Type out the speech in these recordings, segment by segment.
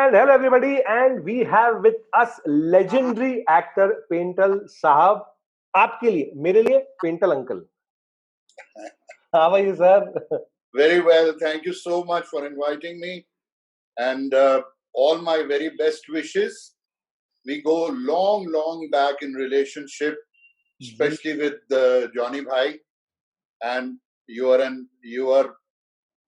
And hello everybody, and we have with us legendary actor Paintal साहब. आपके लिए, मेरे लिए Paintal uncle. How are you, sir? Very well. Thank you so much for inviting me, and all my very best wishes. We go long back in relationship, especially with Johnny Bhai, and you are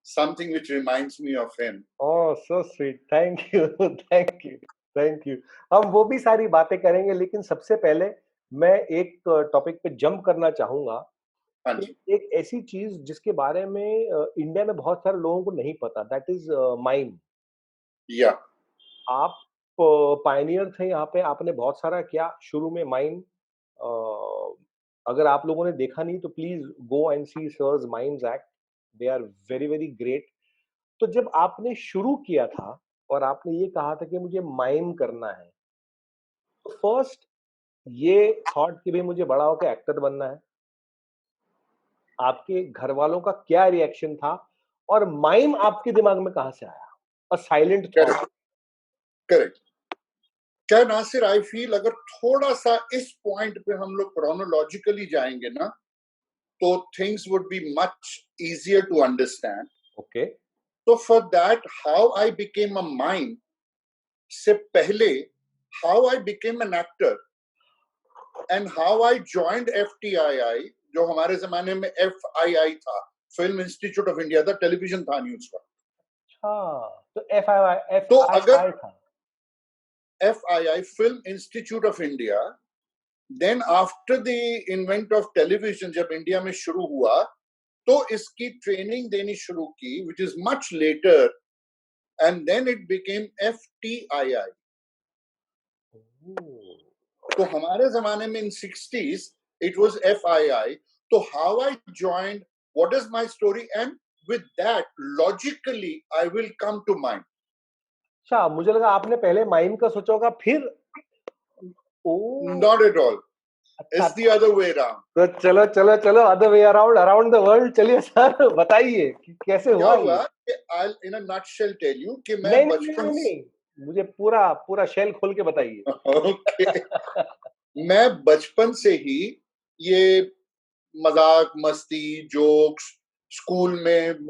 something which reminds me of him. Oh, so sweet. Thank you, thank you, thank you. हम वो भी सारी बातें करेंगे, लेकिन सबसे पहले मैं एक टॉपिक पे जंप करना चाहूंगा. एक ऐसी चीज जिसके बारे में इंडिया में बहुत सारे लोगों को नहीं पता, दैट इज माइम. या आप पायनियर थे यहाँ पे, आपने बहुत सारा किया शुरू में माइम. अगर आप लोगों ने देखा नहीं तो please go and see sir's mimes act. They are very very great. तो जब आपने शुरू किया था और आपने ये कहा था कि मुझे माइम करना है, तो फर्स्ट ये थॉट कि भाई मुझे बड़ा होकर एक्टर बनना है, आपके घर वालों का क्या रिएक्शन था, और माइम आपके दिमाग में कहां से आया? A silent thought. करेक्ट. क्या नासिर, आई फील अगर थोड़ा सा इस पॉइंट पे हम लोग क्रोनोलॉजिकली जाएंगे ना, तो things would be much easier to understand. Okay. तो for that, how I became a mime से पहले, how I became an actor and how I joined FTII, जो हमारे जमाने में FII था, फिल्म इंस्टीट्यूट ऑफ इंडिया था, टेलीविजन था न्यूज का. तो FII तो अगर था. FII, film institute of India, then after the invent of television जब इंडिया में शुरू हुआ, तो इसकी ट्रेनिंग देनी शुरू की, which is much later, and then it became FTII. तो हमारे जमाने में in 60s it was FII. तो how I joined, what is my story, and with that logically I will come to mind. अच्छा, मुझे लगा आपने पहले माइम का सोचा होगा फिर. Not at all. It's the other way around. तो चलो चलो चलो, other way around, around the world. चलिए सर, बताइए कि कैसे हुआ ये? I'll in a nutshell tell you कि मैं नहीं बचपन नहीं, मुझे पूरा पूरा शेल खोल के बताइए. Okay. मैं बचपन से ही ये मजाक, मस्ती, जोक्स, स्कूल में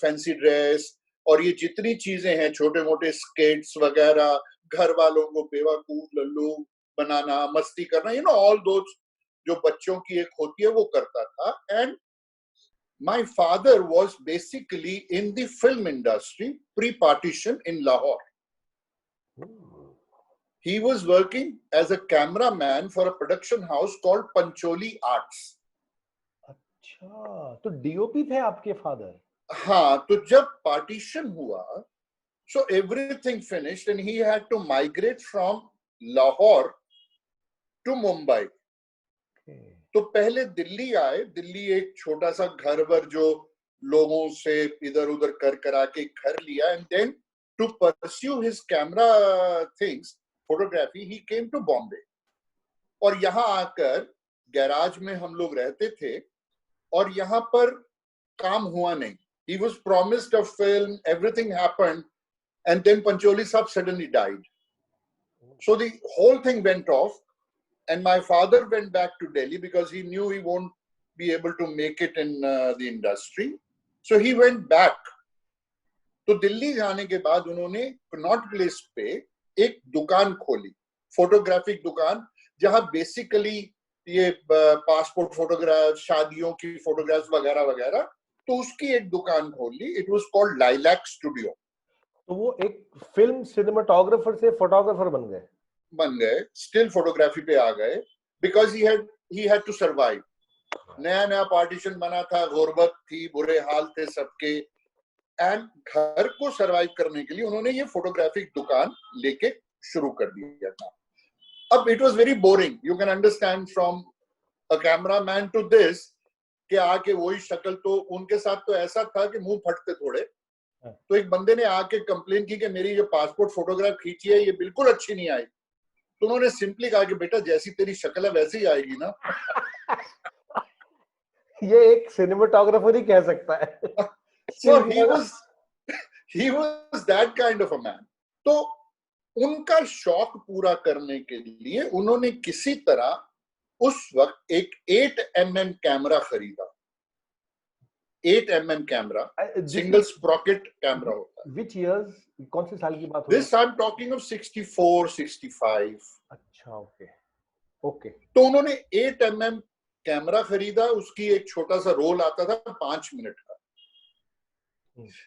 फैंसी ड्रेस और ये जितनी चीजें हैं, छोटे मोटे स्केट्स वगैरह, घर वालों को बेवकूफ लल्लू बनाना, मस्ती करना, ऑल दोज जो बच्चों की एक होती है, वो करता था. And my father was basically in the film industry pre-partition in Lahore. He was working as a cameraman for a production house called Pancholi Arts. अच्छा, तो DOP थे आपके फादर? हाँ, तो जब पार्टीशन हुआ, so everything finished and he had to migrate from Lahore to Mumbai. तो पहले दिल्ली आए. दिल्ली एक छोटा सा घर वर जो लोगों से इधर उधर कर करा के घर लिया, and then to pursue his camera things, photography, he came to Bombay. और यहाँ आकर गैराज में हम लोग रहते थे, और यहाँ पर काम हुआ नहीं. He was promised a film, everything happened, and then Pancholi Sahab suddenly died. So the whole thing went off. And my father went back to Delhi because he knew he won't be able to make it in the industry. So he went back. तो दिल्ली जाने के बाद उन्होंने Connaught place पे एक दुकान खोली, photographic दुकान, जहां बेसिकली ये पासपोर्ट फोटोग्राफ, शादियों की फोटोग्राफ्स वगैरह वगैरह. तो उसकी एक दुकान खोली. It was called lilac studio. तो वो एक फिल्म सिनेमाटोग्राफर से फोटोग्राफर बन गए, स्टिल फोटोग्राफी पे आ गए, because he had to survive. नया पार्टीशन बना था, गुर्बत थी, बुरे हाल थे सबके, एंड घर को सर्वाइव करने के लिए उन्होंने ये फोटोग्राफिक दुकान लेके शुरू कर दिया था. अब it was very boring, you can understand, from a cameraman to this, कि आके वही शक्ल. तो उनके साथ तो ऐसा था कि मुंह फटते थोड़े. तो एक बंदे ने आके कंप्लेन की कि मेरी जो पासपोर्ट फोटोग्राफ खींची है, ये बिल्कुल अच्छी नहीं आई. तो उन्होंने सिंपली कहा कि बेटा, जैसी तेरी शक्ल है वैसे ही आएगी ना. ये एक सिनेमाटोग्राफर ही कह सकता है. So he was that kind of a man. तो उनका शौक पूरा करने के लिए उन्होंने किसी तरह उस वक्त एक 8mm कैमरा खरीदा। 8mm camera, single Sprocket camera होता है। Which years? कौन से साल की बात हो रही है? This I'm talking of 64, 65। अच्छा, ओके ओके। तो उन्होंने 8mm कैमरा खरीदा, उसकी एक छोटा सा रोल आता था 5 मिनट का,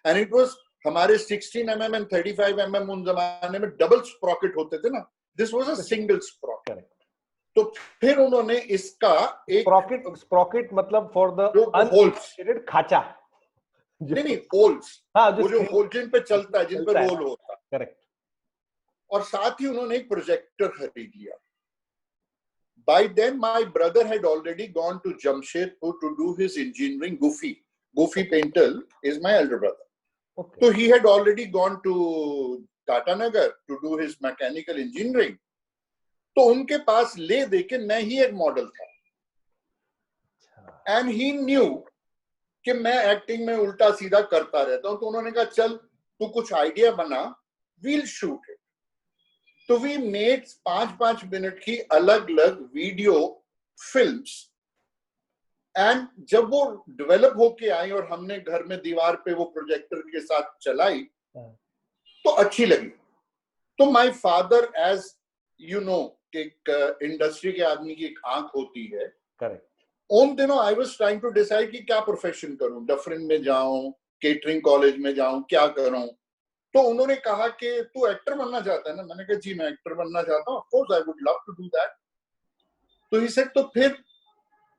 एंड इट वाज हमारे 16mm एंड 35mm उन जमाने में डबल स्प्रॉकेट होते थे ना, this was a single Sprocket. तो फिर उन्होंने इसका एक स्प्रॉकेट मतलब फॉर द होल्स, खाचा, नहीं होल्स, हाँ, वो जो होल जिन पे चलता है, जिन पे रोल होता है, करेक्ट। और साथ ही उन्होंने एक प्रोजेक्टर खरीद लिया। By then my brother had already gone to Jamshedpur to do his engineering. Goofy Paintal is my elder brother. Okay. So he had already gone to Tatanagar to do his mechanical engineering. तो उनके पास ले दे के मैं ही एक model था, and he new कि मैं acting में उल्टा सीधा करता रहता हूं, तो उन्होंने कहा चल तू कुछ आइडिया बना, वील शूट इट। तो वी मेड 5-5 मिनट की अलग अलग वीडियो फिल्म्स, एंड जब वो डेवलप होके आई और हमने घर में दीवार पे वो प्रोजेक्टर के साथ चलाई तो अच्छी लगी। तो my father, as you know, एक इंडस्ट्री के आदमी की एक आंख होती है, करेक्ट। उन दिनों I was trying to decide कि क्या प्रोफेशन करूं, डफरिन में जाऊं, केटरिंग कॉलेज में जाऊं, क्या करूं। तो उन्होंने कहा कि तू एक्टर बनना चाहता है ना? मैंने कहा जी मैं एक्टर बनना चाहता हूं, of course I would love to do that. तो ही सेड तो फिर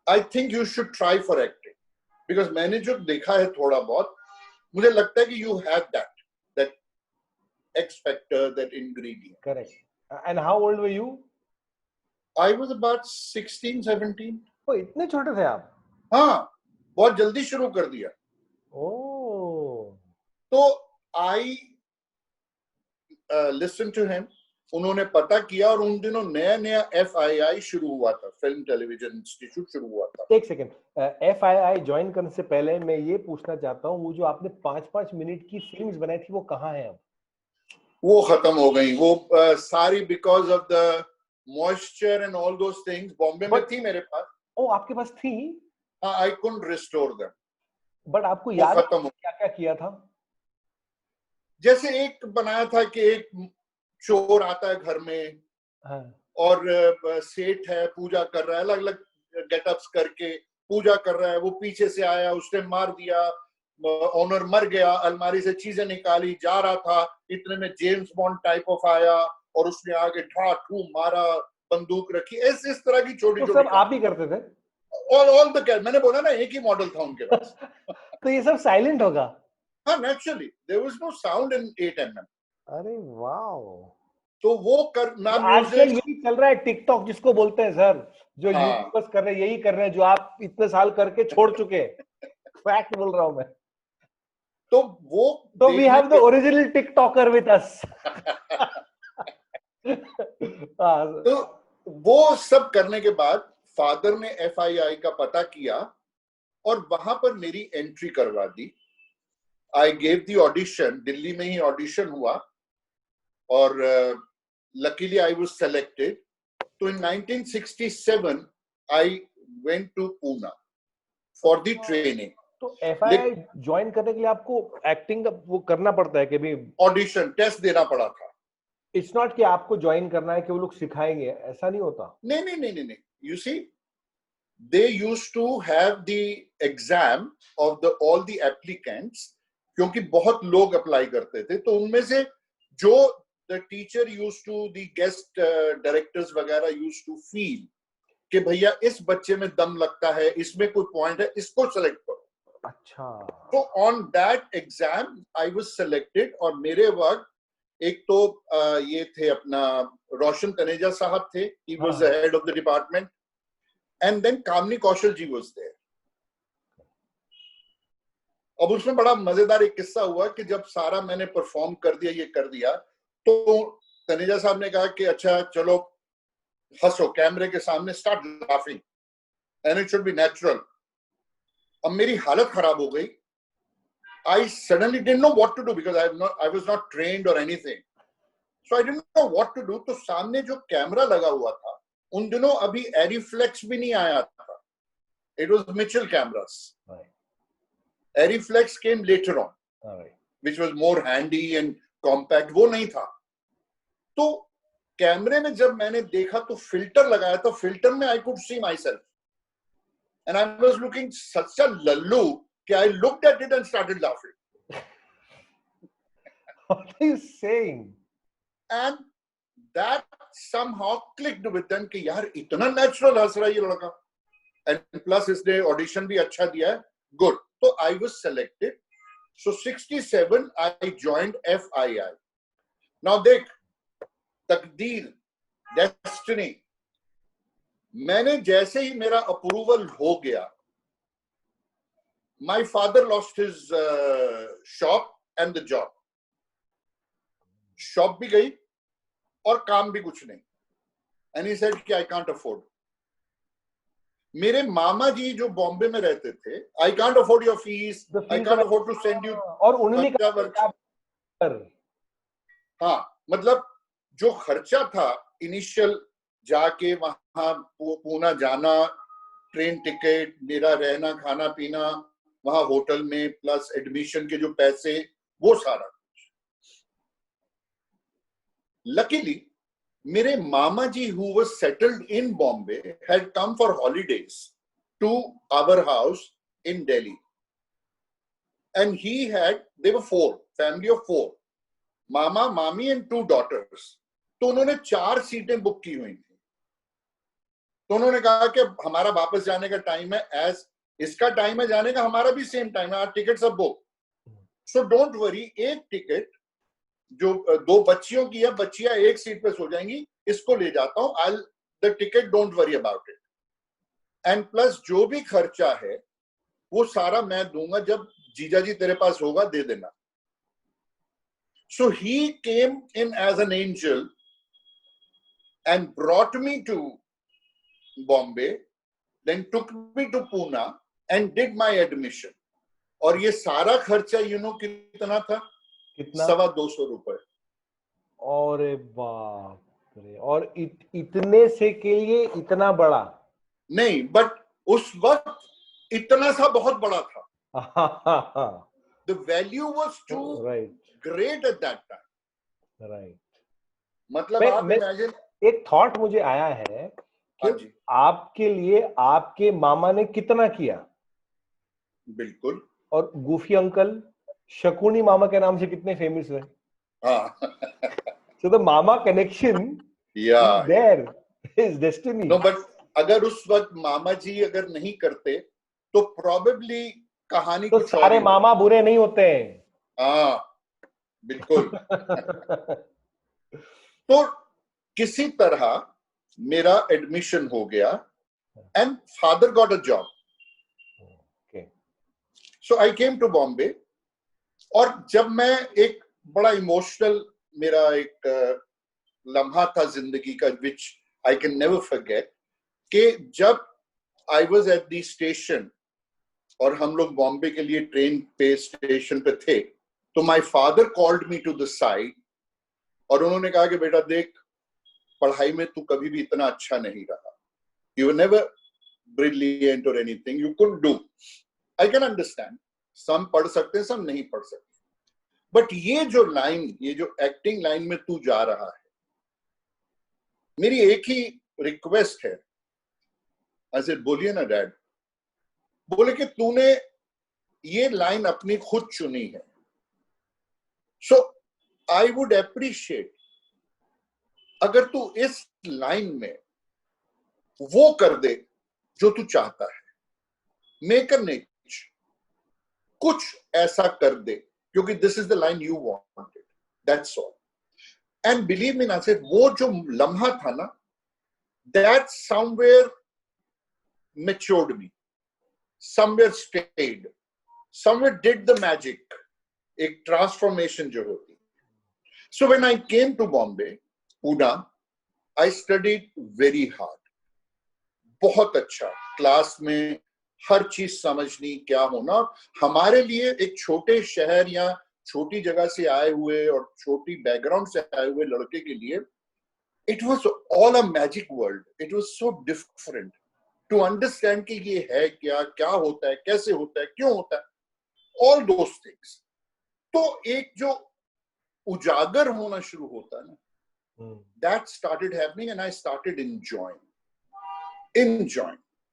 I think you should try for acting, because मैंने जो देखा है थोड़ा बहुत, मुझे लगता है कि you have that x factor, that ingredient. Correct. And how old were you? I was about 16, 17। ओ, इतने छोटे थे आप? हाँ, बहुत जल्दी शुरू कर दिया। ओह। तो आई लिसन टू हिम, उन्होंने पता किया, और उन दिनों नया नया FII शुरू हुआ था, फिल्म टेलीविजन इंस्टीट्यूट शुरू हुआ था। एक सेकंड, FII ज्वाइन करने से पहले मैं ये पूछना चाहता हूँ, वो जो आपने 5-5 मिनट की फिल्म्स बनाई थी वो कहाँ है अब? वो खत्म हो गई, वो सारी because of the moisture and all those things. Bombay में थी मेरे पास। ओ, आपके पास थी? हाँ, I couldn't restore them. But आपको याद है क्या क्या किया था? जैसे एक बनाया था कि एक चोर आता है घर में, हाँ, और सेठ है, पूजा कर रहा है, अलग अलग गेटअप्स करके पूजा कर रहा है। वो पीछे से आया, उसने मार दिया, ऑनर मर गया, अलमारी से चीजें निकाली, जा रहा था, इतने में जेम्स बॉन्ड टाइप ऑफ आया और उसने आगे ठा ठू मारा, बंदूक रखी, इस तरह की छोटी छोटी। सब आप ही करते थे? ऑल द कैट, मैंने बोला ना एक ही मॉडल था उनके पास। तो ये सब साइलेंट होगा? हाँ, naturally there was no sound in 8mm। अरे वाओ। तो वो करना, आजकल यही चल रहा है, टिकटॉक जिसको बोलते हैं सर, जो यूट्यूबर्स कर रहे हैं, यही कर रहे हैं जो आप इतने साल करके छोड़ चुके। फैक्ट बोल रहा हूं मैं। तो we have the original TikToker with us. तो वो सब करने के बाद फादर ने FII का पता किया और वहां पर मेरी एंट्री करवा दी। I gave the audition, Delhi में ही ऑडिशन हुआ, और लकीली आई वाज सिलेक्टेड। तो in 1967 I went to Poona for the training. तो FII ज्वाइन करने के लिए आपको एक्टिंग का वो करना पड़ता है कि भी ऑडिशन टेस्ट देना पड़ा था? इट्स नॉट कि आपको ज्वाइन करना है कि वो लोग सिखाएंगे, ऐसा नहीं होता। नहीं। You see, they used to have the exam of all the applicants, क्योंकि बहुत लोग अप्लाई करते थे, तो उनमें से जो the teacher used to, the guest directors वगैरह used to feel कि भैया इस बच्चे में दम लगता है, इसमें कोई पॉइंट है, इसको सेलेक्ट करो। अच्छा। तो on that exam I was selected, और मेरे वक्त एक तो ये थे अपना रोशन तनेजा साहब थे, he was the head of the department, and then Kamini Kaushal ji was there। अब उसमें बड़ा मजेदार एक किस्सा हुआ कि जब सारा मैंने परफॉर्म कर दिया, ये कर दिया, तो तनेजा साहब ने कहा कि अच्छा चलो हंसो कैमरे के सामने, start laughing and it should be natural. अब मेरी हालत खराब हो गई। I suddenly didn't know what to do because I was not trained or anything. So I didn't know what to do. तो सामने जो कैमरा लगा हुआ था, उन दिनों अभी एरिफ्लेक्स भी नहीं आया था. It was Mitchell cameras. Right. Ariflex came later on, Right. which was more handy and compact. वो नहीं था. तो कैमरे में जब मैंने देखा तो फिल्टर लगाया, तो फिल्टर में I could see myself. And I was looking such a lallu कि I looked at it and started laughing. What are you saying? And that somehow clicked with them कि यार इतना natural हंस रहा है ये लड़का. And plus इसने audition भी अच्छा दिया है. Good. So I was selected. So 67 I joined FII. Now देख, तकदीर, destiny. मैंने जैसे ही मेरा अप्रूवल हो गया, my father lost his shop and the job. Shop भी गई और काम भी कुछ नहीं. And he said कि I can't afford. मेरे मामा जी जो बॉम्बे में रहते थे, I can't afford your fees, I can't afford to send you. और उन्होंने कहा, हाँ, मतलब जो खर्चा था इनिशियल, जाके वहां पूना जाना, ट्रेन टिकट, मेरा रहना खाना पीना वहां होटल में, प्लस एडमिशन के जो पैसे, वो सारा. Luckily, मेरे मामा जी who was settled in Bombay had come for holidays to our house in Delhi. And they were 4, family of 4. मामा, मामी and 2 daughters. तो उन्होंने 4 सीटें बुक की हुई थी. तो उन्होंने कहा कि हमारा वापस जाने का टाइम है, एज इसका टाइम है जाने का, हमारा भी सेम टाइम है, टिकट सब बुक. सो डोंट वरी, एक टिकट जो 2 बच्चियों की है, बच्चियां एक सीट पे सो जाएंगी, इसको ले जाता हूं, I the ticket, don't worry about it. And plus जो भी खर्चा है वो सारा मैं दूंगा, जब जीजा जी तेरे पास होगा दे देना. So he came in as an angel and brought me to Bombay, then took me to Pune and did my admission. और ये सारा खर्चा कितना था? कितना? 225 रुपए. और बाप रे, और इतने से के लिए इतना बड़ा नहीं, बट उस वक्त इतना सा बहुत बड़ा था. The value was too great at that time. Right. मतलब आप इमेजिन, एक थॉट मुझे आया है कि आपके लिए आपके मामा ने कितना किया. बिल्कुल. और गूफी अंकल शकुनी मामा के नाम से कितने फेमस हुए. So the mama connection is there, is destiny. No, but अगर उस वक्त मामा जी अगर नहीं करते तो probably कहानी तो कुछ सारे मामा बुरे नहीं होते हैं. हाँ, बिल्कुल. तो किसी तरह मेरा एडमिशन हो गया and father got a job. Okay. So I came to Bombay. और जब मैं एक बड़ा इमोशनल मेरा एक लम्हा था जिंदगी का, which I can never forget, कि जब I was at the station और हम लोग बॉम्बे के लिए ट्रेन पे स्टेशन पे थे, तो my father called me to the side और उन्होंने कहा कि बेटा देख, पढ़ाई में तू कभी भी इतना अच्छा नहीं रहा. You were never brilliant or anything. You couldn't do. I can understand. some पढ़ सकते हैं, some नहीं पढ़ सकते. बट ये जो लाइन, ये जो एक्टिंग लाइन में तू जा रहा है, मेरी एक ही रिक्वेस्ट है. ऐसे बोलिए ना डैड, बोले कि तूने ये लाइन अपनी खुद चुनी है. सो आई वुड एप्रिशिएट अगर तू इस लाइन में वो कर दे जो तू चाहता है. मेक अ निच, कुछ ऐसा कर दे, क्योंकि this is the line you wanted, that's all. And believe me Nasir, वो जो लम्हा था ना, that somewhere matured me, somewhere stayed, somewhere did the magic. एक ट्रांसफॉर्मेशन जो होती. So when I came to Bombay, Poona, I studied very hard. बहुत अच्छा, क्लास में हर चीज समझनी, क्या होना. हमारे लिए एक छोटे शहर या छोटी जगह से आए हुए और छोटी बैकग्राउंड से आए हुए लड़के के लिए it was all a magic world. It was so different to understand कि ये है क्या, क्या होता है, कैसे होता है, क्यों होता है, ऑल दोस थिंग्स. तो एक जो उजागर होना शुरू होता है ना, that started happening and I started enjoying.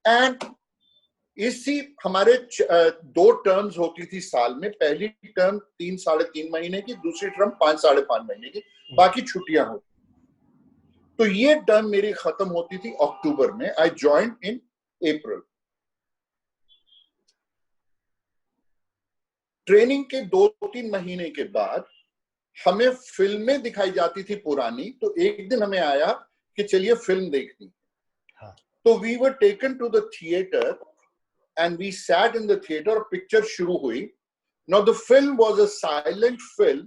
And इसी हमारे 2 टर्म्स होती थी साल में. पहली टर्म 3-3.5 महीने की, दूसरी टर्म 5-5.5 महीने की, बाकी छुट्टियां होती. तो ये टर्म मेरी खत्म होती थी अक्टूबर में. आई ज्वाइंड इन अप्रैल. ट्रेनिंग के 2-3 महीने के बाद हमें फिल्में दिखाई जाती थी पुरानी. तो एक दिन हमें आया कि चलिए फिल्म देखनी. तो we were taken to the theatre and we sat in the theater. Picture shuru hui. Now the film was a silent film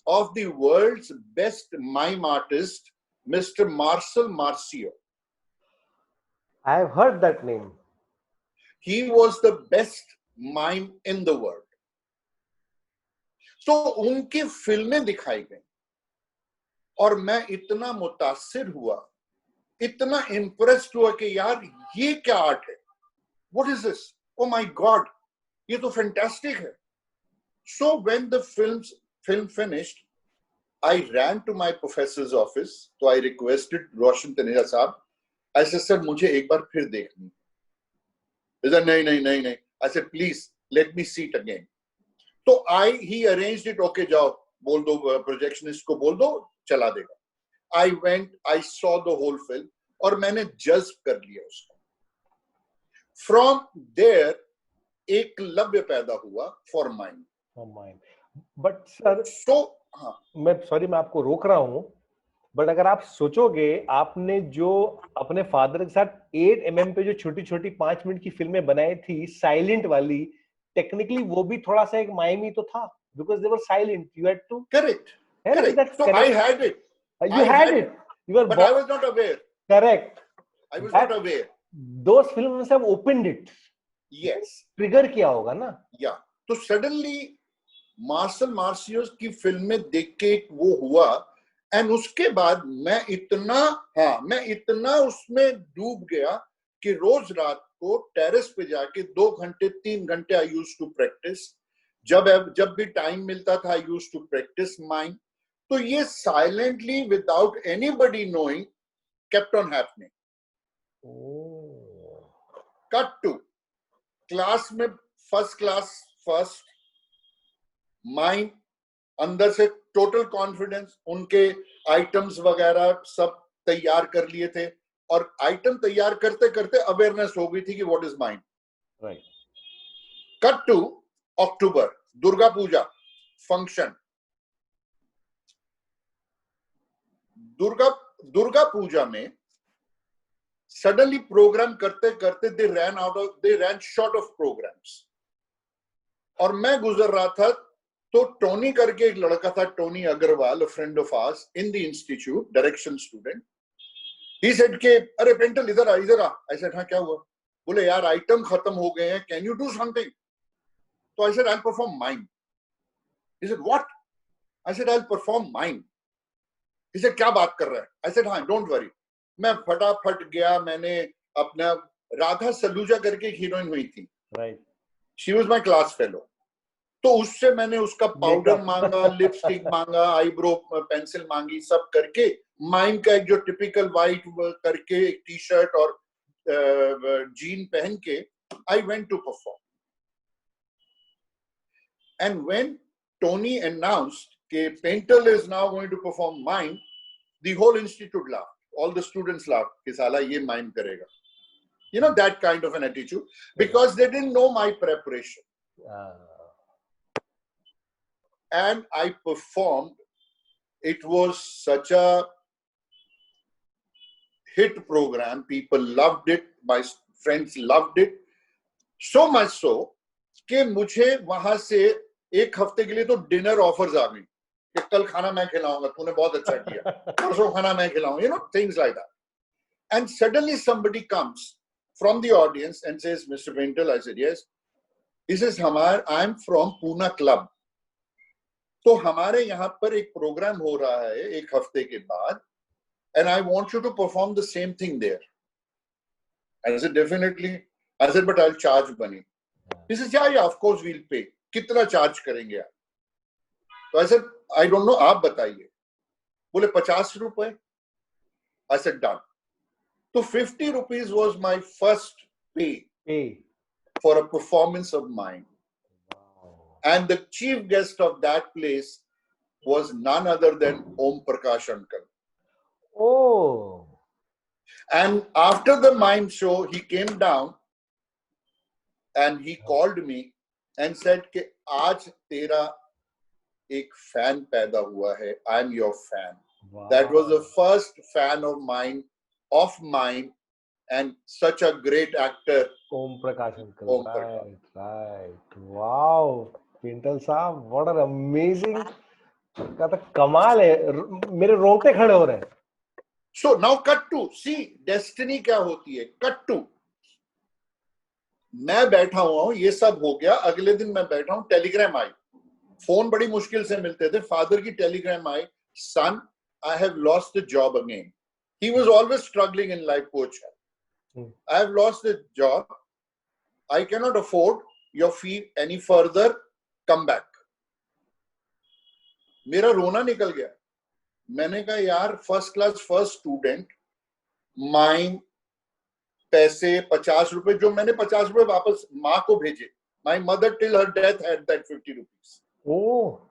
of the world's best mime artist, Mr. Marcel Marceau. I have heard that name. He was the best mime in the world. So उनकी फिल्में दिखाई गई और मैं इतना मुतासिर हुआ, इतना इम्प्रेस्ड हुआ कि यार ये क्या आर्ट है. What is this? Oh my God, ये तो fantastic है. So when the film finished, I ran to my professor's office. So I requested Roshan Taneja साहब. I said, sir, मुझे एक बार फिर देखनी. He said, नहीं. I said, please let me see it again. तो he arranged it. Okay, जाओ बोल दो projectionist को बोल दो चला देगा. I went, I saw the whole film और मैंने जज्ब कर लिया उसको. From there एक लव्य पैदा हुआ for mime. But sir, मैं आपको रोक रहा हूँ, बट अगर आप सोचोगे आपने जो अपने फादर के साथ 8 mm पे जो छोटी छोटी 5 मिनट की फिल्में बनाई थी, साइलेंट वाली, टेक्निकली वो भी थोड़ा सा एक माइम ही तो था, because they were silent. You had to correct. So I had it. You had it. You were but I was not aware. Correct. I was not aware. Those films have opened it. Yes. Trigger किया होगा ना. Yeah. तो suddenly martial मार्सियोस की फिल्में देख के वो हुआ. एंड उसके बाद मैं इतना उसमें डूब गया कि रोज रात को टेरेस पे जाके 2 घंटे 3 घंटे आई यूज्ड टू प्रैक्टिस. जब भी टाइम मिलता था I used to practise mime. तो ये silently without anybody knowing kept on happening. Cut to class में फर्स्ट माइंड, अंदर से टोटल कॉन्फिडेंस. उनके आइटम्स वगैरह सब तैयार कर लिए थे और आइटम तैयार करते करते अवेयरनेस हो गई थी कि what is mind. Right. Cut to October, Durga Puja function. Durga Puja में सडनली प्रोग्राम करते करते they ran short of programmes. और मैं गुजर रहा था तो टोनी करके एक लड़का था, Tony Agarwal, a friend of ours in the institute, direction student. He said के अरे पेंटल इधर आ. आई सेड हाँ क्या हुआ. बोले यार आइटम खत्म हो गए हैं, कैन यू डू समथिंग. तो I said I will perform mime. He said what. I said I will perform mime. He said क्या बात कर रहा है. आई सेड हाँ डोंट वरी. मैं फटाफट गया. मैंने अपना राधा सलूजा करके एक हीरोइन हुई थी. Right. She was my class fellow. तो उससे मैंने उसका पाउडर मांगा, लिपस्टिक मांगा, आईब्रो पेंसिल मांगी, सब करके माइम का एक जो टिपिकल वाइट करके एक टी शर्ट और जीन पहन के I went to perform. And when Tony announced कि Pental is now going to perform mime, the whole institute laughed. All the students laughed कि साला ये माइम करेगा. You know, that kind of an attitude, because they didn't know my preparation. And I performed. It was such a hit program. People loved it. My friends loved it. So much so कि मुझे वहां से एक हफ्ते के लिए तो dinner offers आ गई कि कल खाना मैं खिलाऊंगा, तूने बहुत अच्छा किया, परसों खाना मैं खिलाऊंगा, you know, things like that. And suddenly somebody comes from the audience and says, Mr. Paintal. I said, yes. He says, I'm from Pune Club. तो हमारे यहाँ पर एक प्रोग्राम हो रहा है एक हफ्ते के बाद, and I want you to perform the same thing there. I said, definitely. I said, but I'll charge money. He says, yeah, of course we'll pay. कितना चार्ज करेंगे आप? तो I said, I don't know, आप बताइए. बोले 50 रुपए. I said, done. So 50 rupees was my first pay for a performance of mine. Wow. And the chief guest of that place was none other than Om Prakash Uncle. Oh. And after the mime show, he came down and he called me and said कि आज तेरा एक fan पैदा हुआ है. I'm your fan. Wow. That was the first fan of mine, and such a great actor. Om Prakash Uncle. Right. Wow. Pintail साहब, what an amazing, का तो कमाल है, मेरे रोंगटे खड़े हो रहे हैं. So now cut to, see destiny क्या होती है. Cut to, मैं बैठा हुआ हूँ, ये सब हो गया. अगले दिन मैं बैठा हूँ, टेलीग्राम आई. फोन बड़ी मुश्किल से मिलते थे. फादर की Telegram I, son, I have lost the job again. He was always struggling in life, coach. I have lost the job. I cannot afford your fee any further. Come back. मेरा रोना निकल गया. मैंने कहा यार, first class first student, mine पैसे 50 रुपए, जो मैंने 50 रुपए वापस माँ को भेजे. My mother till her death had that 50 rupees. Oh.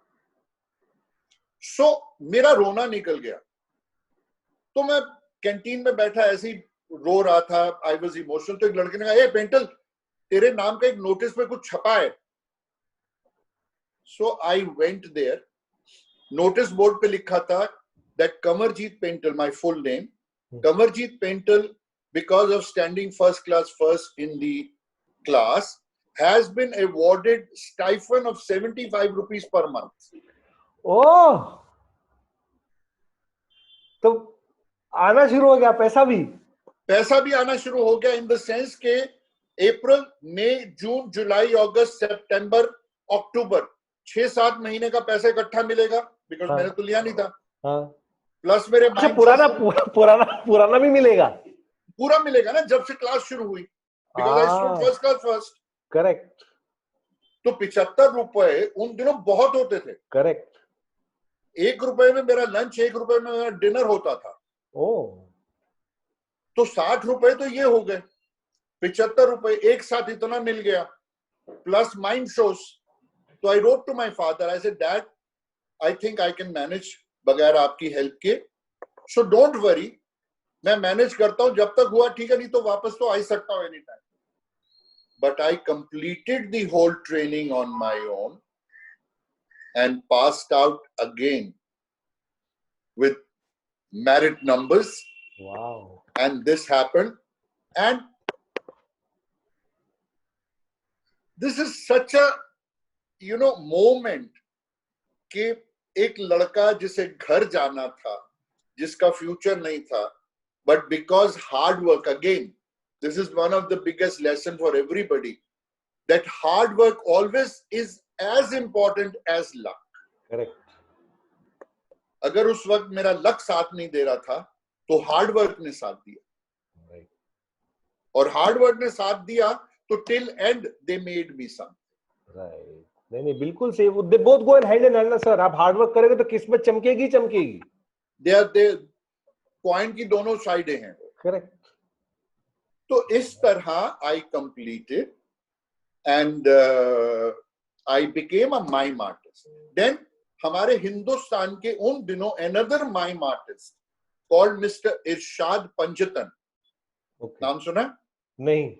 So मेरा रोना निकल गया. तो मैं कैंटीन में बैठा ऐसे ही रो रहा था. I was emotional. तो एक लड़के ने कहा, "Hey पेंटल, तेरे नाम का एक नोटिस पे कुछ छपा है." So I went there. Notice board पे लिखा था that Kamarjeet Paintal, my full name, Kamarjeet Paintal, because of standing first class first in the class, has been awarded stipend of 75 rupees per month. Oh, तो आना शुरू हो गया पैसा भी आना शुरू हो गया. इन द सेंस के अप्रैल, मई, जून, जुलाई, अगस्त, सितंबर, अक्टूबर, 6-7 महीने का पैसा इकट्ठा मिलेगा. बिकॉज मैंने तो लिया नहीं था. प्लस मेरे पुराना भी मिलेगा. पूरा मिलेगा ना, जब से क्लास शुरू हुई. Because I stood first class first. Correct. तो 75 रुपए उन दिनों बहुत होते थे. करेक्ट. 1 रुपए में मेरा लंच, 1 रुपए में मेरा डिनर होता था. तो 60 रुपए तो ये हो गए. 75 रुपए एक साथ इतना मिल गया, प्लस माइंड शोज. तो I wrote to my father. I said, dad, I think I can manage बगैर आपकी हेल्प के. सो डोंट वरी, मैं मैनेज करता हूं. जब तक हुआ ठीक है, नहीं तो वापस तो आ ही सकता हूं any time. But I completed the whole training on my own and passed out again with merit numbers. Wow. And this happened. And this is such a, moment कि एक लड़का जिसे घर जाना था, जिसका फ्यूचर नहीं था, but because hard work, again, this is one of the biggest lesson for everybody, that hard work always is as important as luck. Correct. अगर उस वक्त मेरा लक साथ नहीं दे रहा था, तो हार्ड वर्क ने साथ दिया. Right. और हार्ड वर्क ने साथ दिया, तो till and they made me something. Right. नहीं, बिल्कुल सही. They both go in hand in hand sir. आप हार्ड वर्क करेंगे तो किस्मत चमकेगी. दे आर कॉइन की दोनों साइडें हैं. करेक्ट. तो इस तरह I completed and I became a mime artist. Then हमारे हिंदुस्तान के उन दिनों another mime artist called mister Irshad Panjatan. नाम सुना? नहीं.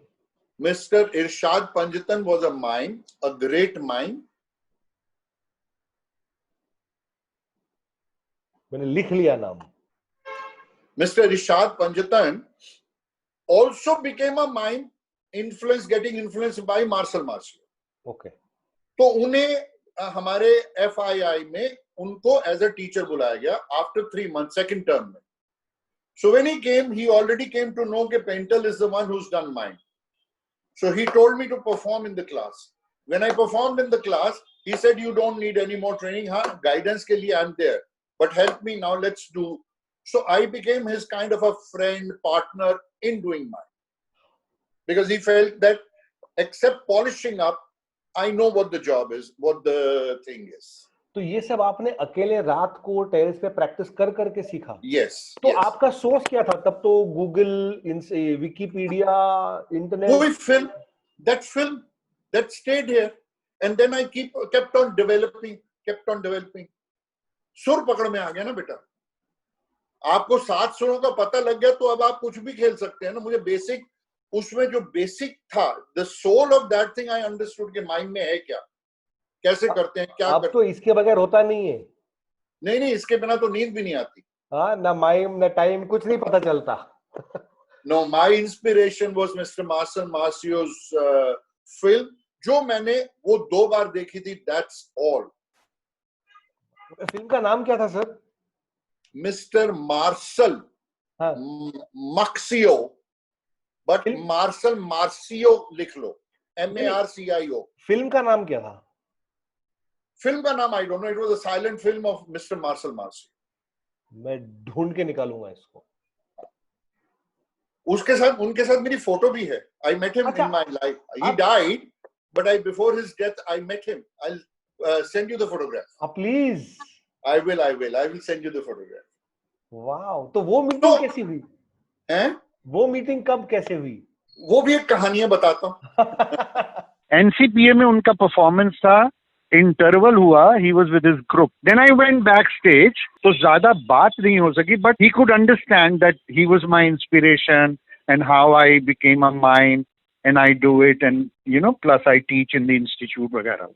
Mister Irshad Panjatan was a mime, a great mime. मैंने लिख लिया नाम. Mr. Irshad Panjatan also became a mime, getting influenced by Marcel Marceau. Okay. तो उन्हें हमारे FII में उनको as a teacher बुलाया गया after 3 months, second term में. So when he came, he already came to know that Paintal is the one who's done mime. So he told me to perform in the class. When I performed in the class, he said, "You don't need any more training. Huh? Guidance ke liye I'm there. But help me now. Let's do." So I became his kind of a friend, partner in doing mine, because he felt that except polishing up, I know what the job is, what the thing is. तो ये सब आपने अकेले रात को terrace पे practice कर करके सीखा? Yes. तो yes. आपका सोर्स क्या था तब? तो गूगल, विकिपीडिया, इंटरनेट? कोई film that stayed here, and then I kept on developing. सुर पकड़ में आ गया ना बेटा, आपको 7 सुरों का पता लग गया तो अब आप कुछ भी खेल सकते हैं ना. मुझे बेसिक, उसमें जो बेसिक था, the soul of that thing I understood के माइंड में है क्या, कैसे करते हैं, क्या अब तो इसके बगैर होता नहीं है. नहीं, इसके बिना तो नींद भी नहीं आती. हाँ, ना माइम ना टाइम, कुछ नहीं पता चलता. No, my inspiration was mister Marcel Marceau's film, जो मैंने वो 2 बार देखी थी. That's all. फिल्म का नाम क्या था sir? Mister Marcel Marceau, but Marcel Marceau लिख लो, MARCIO. फिल्म का नाम क्या था? फिल्म का नाम I don't know. It was a silent film of mister Marcel Marceau. मैं ढूंढ के निकालूंगा इसको. उनके साथ मेरी फोटो भी है. I met him in my life. He died, but before his death I met him. I'll send you the photograph. Please. I will send you the photograph. Wow. तो वो मीटिंग कैसी हुई? हैं? वो मीटिंग कब कैसे हुई? वो भी एक कहानी है, बताता हूँ. NCPA में उनका परफॉर्मेंस था, इंटरवल हुआ, he was with his group. Then I went backstage, तो ज्यादा बात नहीं हो सकी, but he could understand that he was my inspiration and how I became a mime and I do it, and plus I teach in the institute वगैरह.